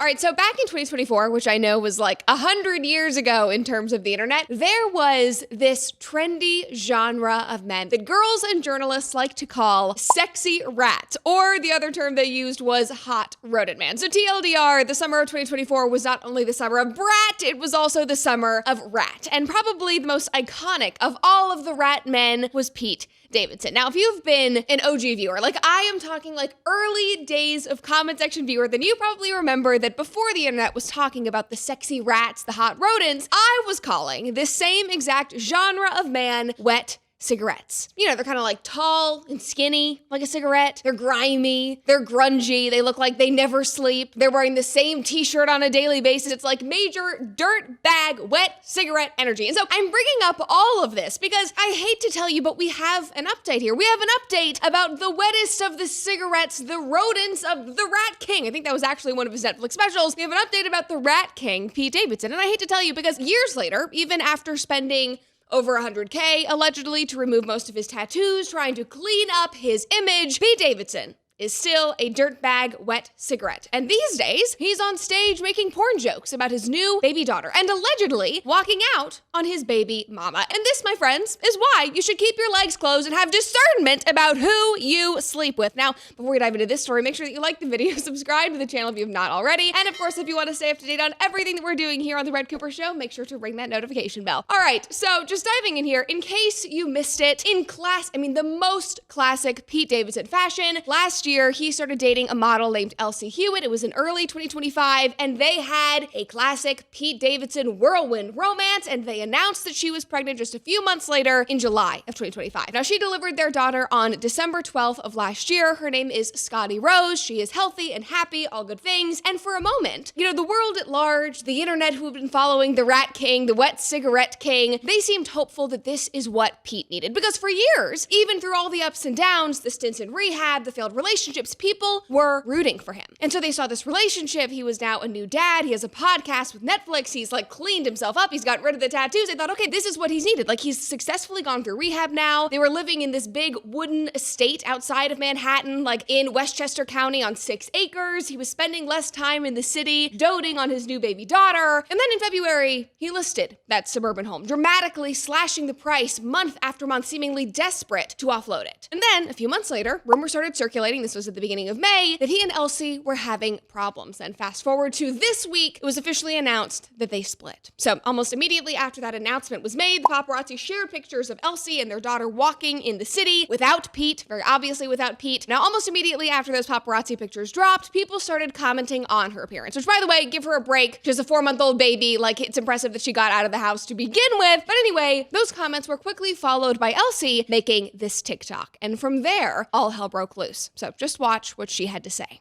All right, so back in 2024, which I know was like 100 years ago in terms of the internet, there was this trendy genre of men that girls and journalists like to call sexy rat, or the other term they used was hot rodent man. So TLDR, the summer of 2024 was not only the summer of brat, it was also the summer of rat. And probably the most iconic of all of the rat men was Pete Davidson. Now, if you've been an OG viewer, like I am talking like early days of comment section viewer, then you probably remember that before the internet was talking about the sexy rats, the hot rodents, I was calling this same exact genre of man wet cigarettes. You know, they're kind of like tall and skinny, like a cigarette. They're grimy, they're grungy, they look like they never sleep. They're wearing the same t-shirt on a daily basis. It's like major dirt bag wet cigarette energy. And so I'm bringing up all of this because I hate to tell you, but we have an update here. We have an update about the wettest of the cigarettes, the rodents of the Rat King. I think that was actually one of his Netflix specials. We have an update about the Rat King, Pete Davidson. And I hate to tell you because years later, even after spending over $100K, allegedly, to remove most of his tattoos, trying to clean up his image, Pete Davidson is still a dirtbag wet cigarette. And these days, he's on stage making porn jokes about his new baby daughter and allegedly walking out on his baby mama. And this, my friends, is why you should keep your legs closed and have discernment about who you sleep with. Now, before we dive into this story, make sure that you like the video, subscribe to the channel if you have not already, and of course, if you want to stay up to date on everything that we're doing here on The Red Cooper Show, make sure to ring that notification bell. All right, so just diving in here, in case you missed it, the most classic Pete Davidson fashion, last year, he started dating a model named Elsie Hewitt. It was in early 2025, and they had a classic Pete Davidson whirlwind romance, and they announced that she was pregnant just a few months later in July of 2025. Now, she delivered their daughter on December 12th of last year. Her name is Scotty Rose. She is healthy and happy, all good things. And for a moment, you know, the world at large, the internet who have been following the Rat King, the wet cigarette king, they seemed hopeful that this is what Pete needed. Because for years, even through all the ups and downs, the stints in rehab, the failed relationships, people were rooting for him. And so they saw this relationship. He was now a new dad. He has a podcast with Netflix. He's like cleaned himself up. He's got rid of the tattoos. They thought, okay, this is what he's needed. Like he's successfully gone through rehab now. They were living in this big wooden estate outside of Manhattan, like in Westchester County on 6 acres. He was spending less time in the city, doting on his new baby daughter. And then in February, he listed that suburban home, dramatically slashing the price month after month, seemingly desperate to offload it. And then a few months later, rumors started circulating. This was at the beginning of May, that he and Elsie were having problems. And fast forward to this week, it was officially announced that they split. So almost immediately after that announcement was made, the paparazzi shared pictures of Elsie and their daughter walking in the city without Pete, very obviously without Pete. Now, almost immediately after those paparazzi pictures dropped, people started commenting on her appearance, which by the way, give her a break. She's a 4-month-old baby. Like it's impressive that she got out of the house to begin with. But anyway, those comments were quickly followed by Elsie making this TikTok. And from there, all hell broke loose. So just watch what she had to say.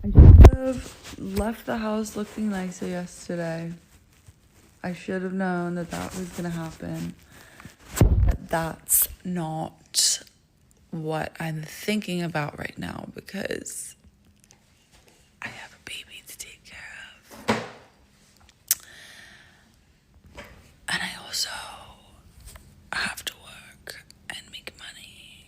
I should have left the house looking nicer yesterday. I should have known that that was gonna happen. But that's not what I'm thinking about right now because I have a baby to take care of. And I also have to work and make money.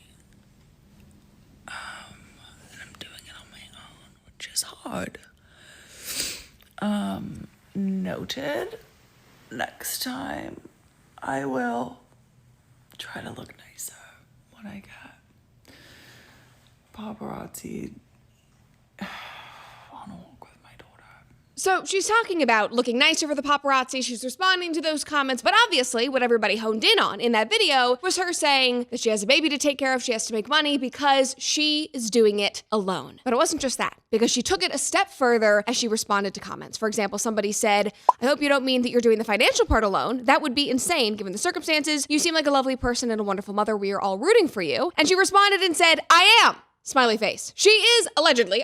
And I'm doing it on my own, which is hard. Noted. Next time, I will try to look nicer when I get paparazzi on a walk with my daughter. So she's talking about looking nicer for the paparazzi. She's responding to those comments. But obviously, what everybody honed in on in that video was her saying that she has a baby to take care of. She has to make money because she is doing it alone. But it wasn't just that, because she took it a step further as she responded to comments. For example, somebody said, "I hope you don't mean that you're doing the financial part alone. That would be insane given the circumstances. You seem like a lovely person and a wonderful mother. We are all rooting for you." And she responded and said, "I am." Smiley face. She is allegedly,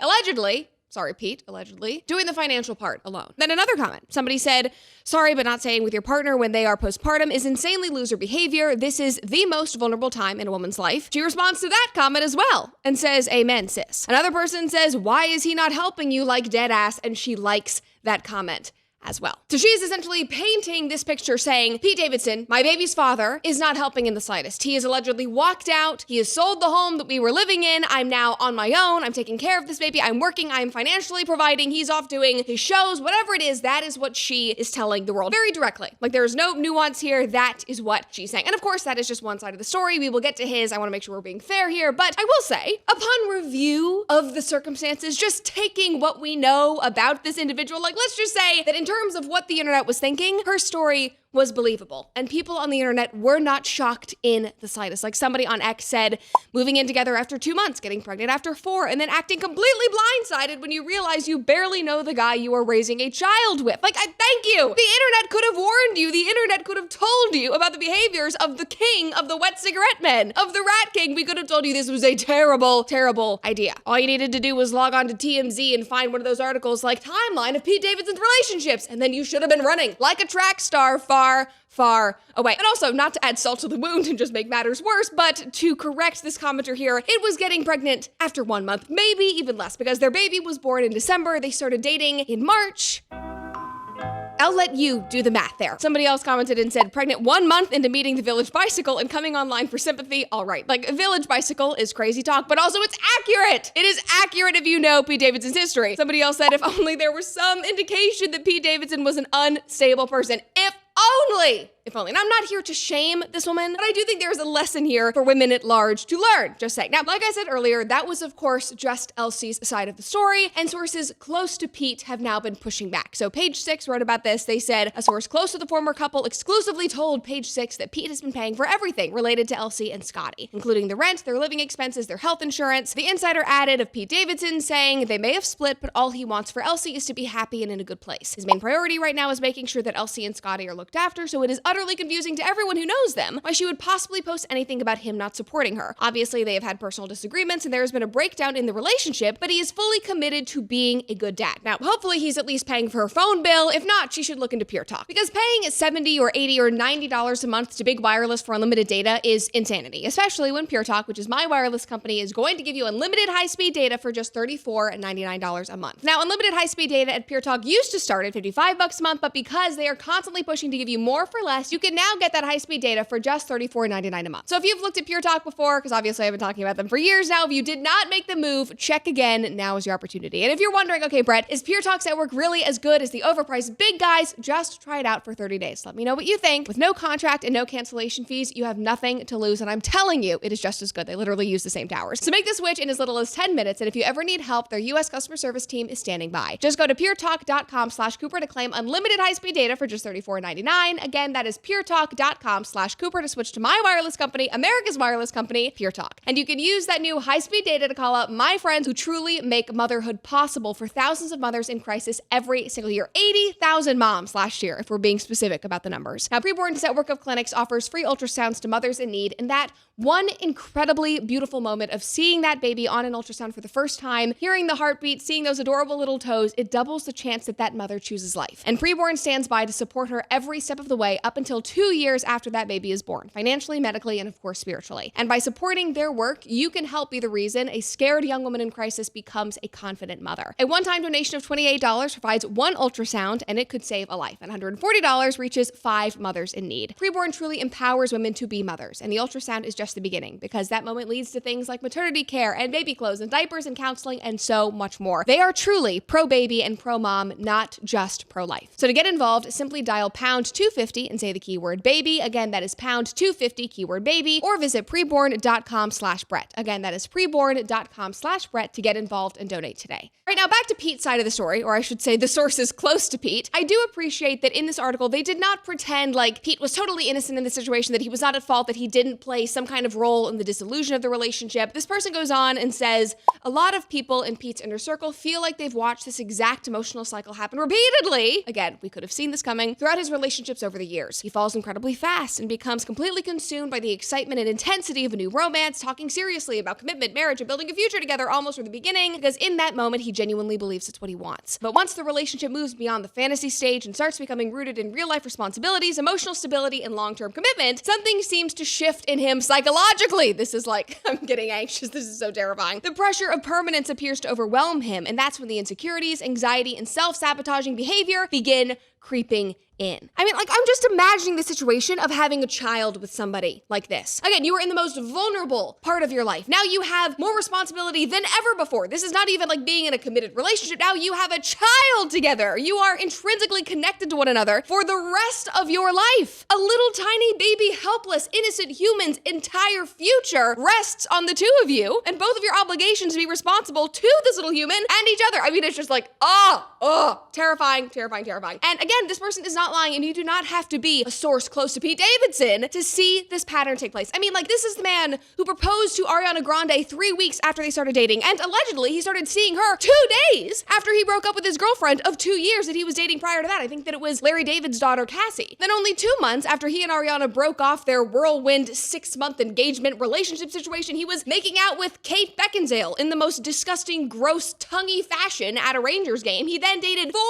sorry, Pete, allegedly, doing the financial part alone. Then another comment. Somebody said, "Sorry, but not staying with your partner when they are postpartum is insanely loser behavior. This is the most vulnerable time in a woman's life." She responds to that comment as well and says, "Amen, sis." Another person says, "Why is he not helping you like dead ass?" And she likes that comment as well. So she is essentially painting this picture saying, Pete Davidson, my baby's father, is not helping in the slightest. He has allegedly walked out. He has sold the home that we were living in. I'm now on my own. I'm taking care of this baby. I'm working. I'm financially providing. He's off doing his shows, whatever it is. That is what she is telling the world very directly. Like, there is no nuance here. That is what she's saying. And of course, that is just one side of the story. We will get to his. I want to make sure we're being fair here. But I will say, upon review of the circumstances, just taking what we know about this individual, like, let's just say that in terms of what the internet was thinking, her story was believable. And people on the internet were not shocked in the slightest. Like, somebody on X said, moving in together after 2 months, getting pregnant after 4, and then acting completely blindsided when you realize you barely know the guy you are raising a child with. Like, thank you. The internet could have warned you. The internet could have told you about the behaviors of the king of the wet cigarette men, of the rat king. We could have told you this was a terrible, terrible idea. All you needed to do was log on to TMZ and find one of those articles like Timeline of Pete Davidson's relationships, and then you should have been running like a track star far away. And also, not to add salt to the wound and just make matters worse, but to correct this commenter here, it was getting pregnant after 1 month, maybe even less, because their baby was born in December. They started dating in March. I'll let you do the math there. Somebody else commented and said, pregnant 1 month into meeting the Village Bicycle and coming online for sympathy. All right. Like, Village Bicycle is crazy talk, but also it's accurate. It is accurate if you know Pete Davidson's history. Somebody else said, if only there was some indication that Pete Davidson was an unstable person. If only. And I'm not here to shame this woman, but I do think there's a lesson here for women at large to learn. Just saying. Now, like I said earlier, that was, of course, just Elsie's side of the story, and sources close to Pete have now been pushing back. So Page 6 wrote about this. They said, a source close to the former couple exclusively told Page 6 that Pete has been paying for everything related to Elsie and Scotty, including the rent, their living expenses, their health insurance. The insider added of Pete Davidson saying they may have split, but all he wants for Elsie is to be happy and in a good place. His main priority right now is making sure that Elsie and Scotty are looked after, so it is utterly confusing to everyone who knows them why she would possibly post anything about him not supporting her. Obviously, they have had personal disagreements and there has been a breakdown in the relationship, but he is fully committed to being a good dad. Now, hopefully he's at least paying for her phone bill. If not, she should look into Pure Talk, because paying $70 or $80 or $90 a month to Big Wireless for unlimited data is insanity, especially when Pure Talk, which is my wireless company, is going to give you unlimited high-speed data for just $34.99 a month. Now, unlimited high-speed data at Pure Talk used to start at $55 a month, but because they are constantly pushing to give you more for less, you can now get that high-speed data for just $34.99 a month. So if you've looked at Pure Talk before, because obviously I've been talking about them for years now, if you did not make the move, check again. Now is your opportunity. And if you're wondering, okay, Brett, is Pure Talk's network really as good as the overpriced big guys? Just try it out for 30 days. Let me know what you think. With no contract and no cancellation fees, you have nothing to lose. And I'm telling you, it is just as good. They literally use the same towers. So make the switch in as little as 10 minutes. And if you ever need help, their US customer service team is standing by. Just go to puretalk.com/Cooper to claim unlimited high-speed data for just $34.99. Again, that is puretalk.com/Cooper to switch to my wireless company, America's wireless company, Pure Talk. And you can use that new high-speed data to call out my friends who truly make motherhood possible for thousands of mothers in crisis every single year. 80,000 moms last year, if we're being specific about the numbers. Now, Preborn's network of clinics offers free ultrasounds to mothers in need, and that one incredibly beautiful moment of seeing that baby on an ultrasound for the first time, hearing the heartbeat, seeing those adorable little toes, it doubles the chance that that mother chooses life. And Preborn stands by to support her every step of the way up until 2 years after that baby is born, financially, medically, and of course, spiritually. And by supporting their work, you can help be the reason a scared young woman in crisis becomes a confident mother. A one-time donation of $28 provides one ultrasound, and it could save a life. And $140 reaches 5 mothers in need. Preborn truly empowers women to be mothers, and the ultrasound is just the beginning, because that moment leads to things like maternity care and baby clothes and diapers and counseling and so much more. They are truly pro-baby and pro-mom, not just pro-life. So to get involved, simply dial pound 250 and say the keyword baby. Again, that is pound 250 keyword baby, or visit preborn.com/Brett. Again, that is preborn.com/Brett to get involved and donate today. All right, now back to Pete's side of the story, or I should say the sources close to Pete. I do appreciate that in this article, they did not pretend like Pete was totally innocent in the situation, that he was not at fault, that he didn't play some kind of role in the dissolution of the relationship. This person goes on and says, a lot of people in Pete's inner circle feel like they've watched this exact emotional cycle happen repeatedly. Again, we could have seen this coming throughout his relationships over the years. He falls incredibly fast and becomes completely consumed by the excitement and intensity of a new romance, talking seriously about commitment, marriage, and building a future together almost from the beginning, because in that moment, he genuinely believes it's what he wants. But once the relationship moves beyond the fantasy stage and starts becoming rooted in real-life responsibilities, emotional stability, and long-term commitment, something seems to shift in him psychologically. This is like, I'm getting anxious. This is so terrifying. The pressure of permanence appears to overwhelm him, and that's when the insecurities, anxiety, and self-sabotaging behavior begin creeping in. I mean, like, I'm just imagining the situation of having a child with somebody like this. Again, you are in the most vulnerable part of your life. Now you have more responsibility than ever before. This is not even like being in a committed relationship. Now you have a child together. You are intrinsically connected to one another for the rest of your life. A little tiny baby, helpless, innocent human's entire future rests on the two of you, and both of your obligations to be responsible to this little human and each other. I mean, it's just like, terrifying, terrifying, terrifying. And again, this person is not lying, and you do not have to be a source close to Pete Davidson to see this pattern take place. I mean, like, this is the man who proposed to Ariana Grande 3 weeks after they started dating, and allegedly he started seeing her 2 days after he broke up with his girlfriend of 2 years that he was dating prior to that. I think that it was Larry David's daughter, Cassie. Then only 2 months after he and Ariana broke off their whirlwind 6-month engagement relationship situation, he was making out with Kate Beckinsale in the most disgusting, gross, tonguey fashion at a Rangers game. He then dated 4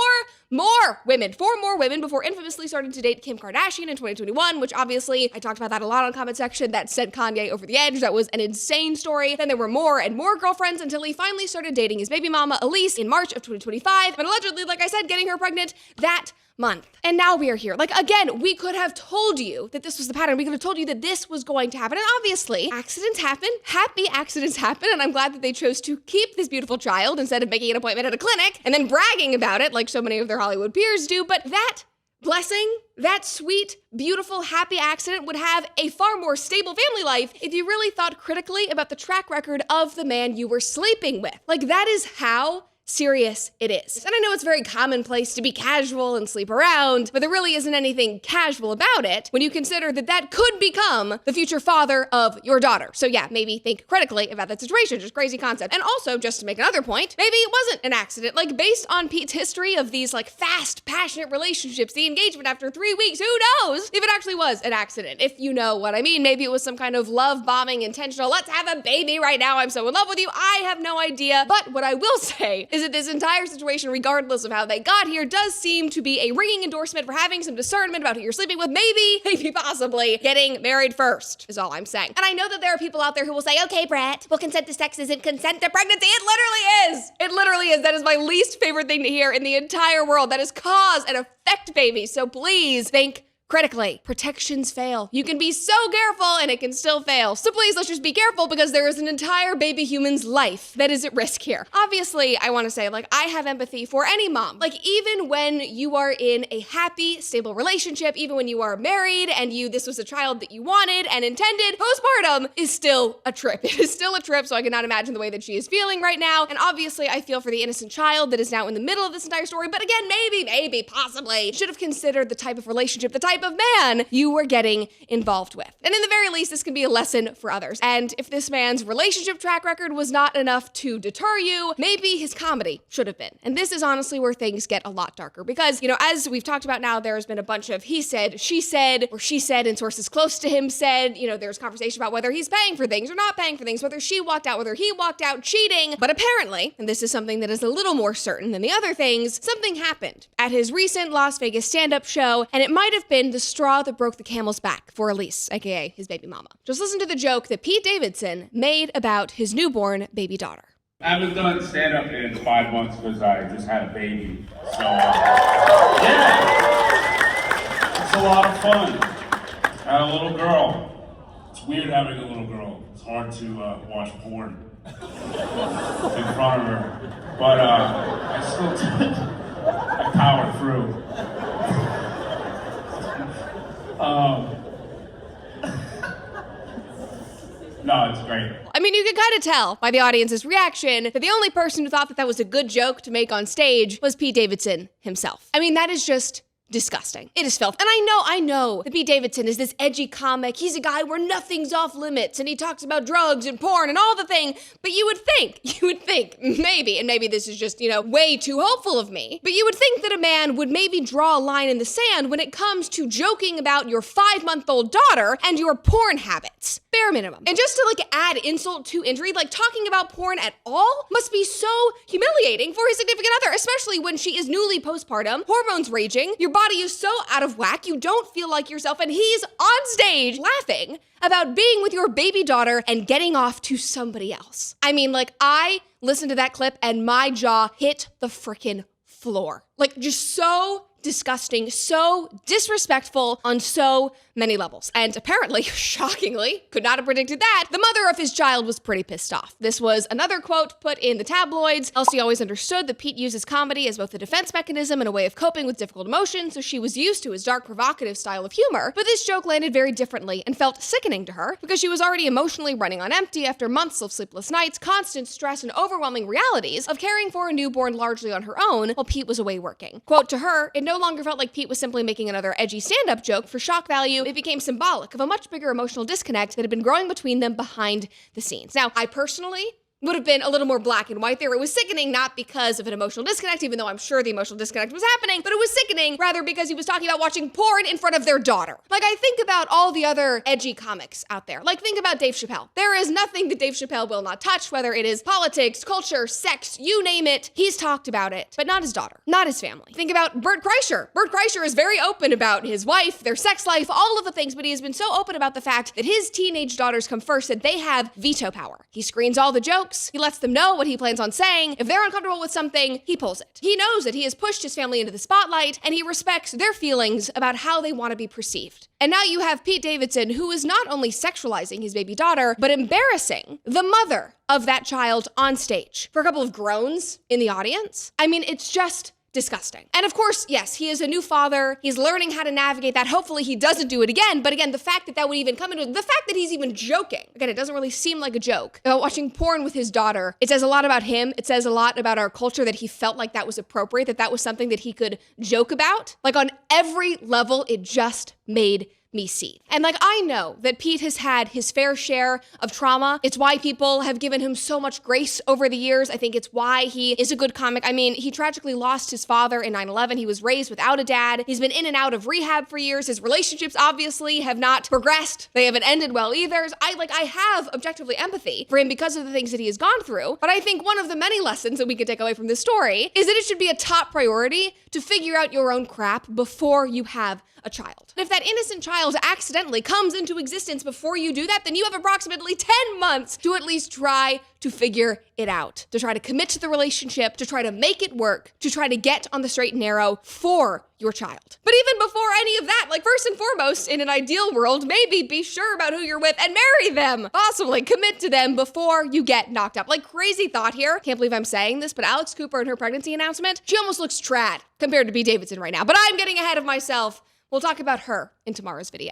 more women before infamously starting to date Kim Kardashian in 2021, which obviously I talked about that a lot on comment section. That sent Kanye over the edge. That was an insane story. Then there were more and more girlfriends until he finally started dating his baby mama, Elise, in March of 2025, but allegedly, like I said, getting her pregnant that month. And now we are here. Like, again, we could have told you that this was the pattern. We could have told you that this was going to happen. And obviously, accidents happen. Happy accidents happen. And I'm glad that they chose to keep this beautiful child instead of making an appointment at a clinic and then bragging about it like so many of their Hollywood peers do. But that blessing, that sweet, beautiful, happy accident would have a far more stable family life if you really thought critically about the track record of the man you were sleeping with. Like, that is how serious it is. And I know it's very commonplace to be casual and sleep around, but there really isn't anything casual about it when you consider that that could become the future father of your daughter. So yeah, maybe think critically about that situation. Just crazy concept. And also, just to make another point, maybe it wasn't an accident. Like, based on Pete's history of these like fast, passionate relationships, the engagement after 3 weeks, who knows if it actually was an accident? If you know what I mean. Maybe it was some kind of love bombing, intentional, let's have a baby right now, I'm so in love with you. I have no idea. But what I will say is that this entire situation, regardless of how they got here, does seem to be a ringing endorsement for having some discernment about who you're sleeping with. Maybe possibly getting married first is all I'm saying. And I know that there are people out there who will say, okay, Brett, well, consent to sex isn't consent to pregnancy. It literally is. It literally is. That is my least favorite thing to hear in the entire world. That is cause and effect, baby. So please think critically. Protections fail. You can be so careful and it can still fail. So please, let's just be careful because there is an entire baby human's life that is at risk here. Obviously, I want to say, like, I have empathy for any mom. Like, even when you are in a happy, stable relationship, even when you are married and this was a child that you wanted and intended, postpartum is still a trip. It is still a trip, so I cannot imagine the way that she is feeling right now. And obviously, I feel for the innocent child that is now in the middle of this entire story. But again, maybe, possibly, should have considered the type of relationship, the type of man you were getting involved with. And in the very least, this can be a lesson for others. And if this man's relationship track record was not enough to deter you, maybe his comedy should have been. And this is honestly where things get a lot darker because, as we've talked about now, there's been a bunch of he said, she said, and sources close to him said, there's conversation about whether he's paying for things or not paying for things, whether she walked out, whether he walked out, cheating. But apparently, and this is something that is a little more certain than the other things, something happened at his recent Las Vegas stand-up show, and it might have been the straw that broke the camel's back for Elise, aka his baby mama. Just listen to the joke that Pete Davidson made about his newborn baby daughter. I haven't done stand-up in 5 months because I just had a baby. So, yeah, it's a lot of fun. I had a little girl. It's weird having a little girl. It's hard to watch porn in front of her. But I still I powered through. No, it's great. I mean, you can kind of tell by the audience's reaction that the only person who thought that that was a good joke to make on stage was Pete Davidson himself. I mean, that is just disgusting. It is filth. And I know that Pete Davidson is this edgy comic. He's a guy where nothing's off limits and he talks about drugs and porn and all the thing. But you would think, maybe, and maybe this is just, way too hopeful of me, but you would think that a man would maybe draw a line in the sand when it comes to joking about your 5-month-old daughter and your porn habits. Bare minimum. And just to add insult to injury, talking about porn at all must be so humiliating for his significant other, especially when she is newly postpartum, hormones raging, your body is so out of whack, you don't feel like yourself, and he's on stage laughing about being with your baby daughter and getting off to somebody else. I mean, I listened to that clip and my jaw hit the frickin' floor. Just so disgusting, so disrespectful on so many levels. And apparently, shockingly, could not have predicted that, the mother of his child was pretty pissed off. This was another quote put in the tabloids. Elsie always understood that Pete uses comedy as both a defense mechanism and a way of coping with difficult emotions, so she was used to his dark, provocative style of humor. But this joke landed very differently and felt sickening to her because she was already emotionally running on empty after months of sleepless nights, constant stress, and overwhelming realities of caring for a newborn largely on her own while Pete was away working. Quote, to her, it no longer felt like Pete was simply making another edgy stand-up joke for shock value. It became symbolic of a much bigger emotional disconnect that had been growing between them behind the scenes. Now, I personally would have been a little more black and white there. It was sickening, not because of an emotional disconnect, even though I'm sure the emotional disconnect was happening, but it was sickening rather because he was talking about watching porn in front of their daughter. Like, I think about all the other edgy comics out there. Like, think about Dave Chappelle. There is nothing that Dave Chappelle will not touch, whether it is politics, culture, sex, you name it. He's talked about it, but not his daughter, not his family. Think about Bert Kreischer. Bert Kreischer is very open about his wife, their sex life, all of the things, but he has been so open about the fact that his teenage daughters come first, that they have veto power. He screens all the jokes. He lets them know what he plans on saying. If they're uncomfortable with something, he pulls it. He knows that he has pushed his family into the spotlight, and he respects their feelings about how they want to be perceived. And now you have Pete Davidson, who is not only sexualizing his baby daughter, but embarrassing the mother of that child on stage for a couple of groans in the audience. I mean, it's just disgusting. And of course, yes, he is a new father. He's learning how to navigate that. Hopefully he doesn't do it again. But again, the fact that that would even come into it, the fact that he's even joking, again, it doesn't really seem like a joke, about watching porn with his daughter, it says a lot about him. It says a lot about our culture that he felt like that was appropriate, that that was something that he could joke about. Like, on every level, it just made me see. And like, I know that Pete has had his fair share of trauma. It's why people have given him so much grace over the years. I think it's why he is a good comic. I mean, he tragically lost his father in 9/11. He was raised without a dad. He's been in and out of rehab for years. His relationships obviously have not progressed. They haven't ended well either. I have objectively empathy for him because of the things that he has gone through. But I think one of the many lessons that we could take away from this story is that it should be a top priority to figure out your own crap before you have a child. And if that innocent child accidentally comes into existence before you do that, then you have approximately 10 months to at least try to figure it out, to try to commit to the relationship, to try to make it work, to try to get on the straight and narrow for your child. But even before any of that, like, first and foremost, in an ideal world, maybe be sure about who you're with and marry them. Possibly commit to them before you get knocked up. Like, crazy thought here. Can't believe I'm saying this, but Alex Cooper in her pregnancy announcement, she almost looks trad compared to Pete Davidson right now. But I'm getting ahead of myself. We'll talk about her in tomorrow's video.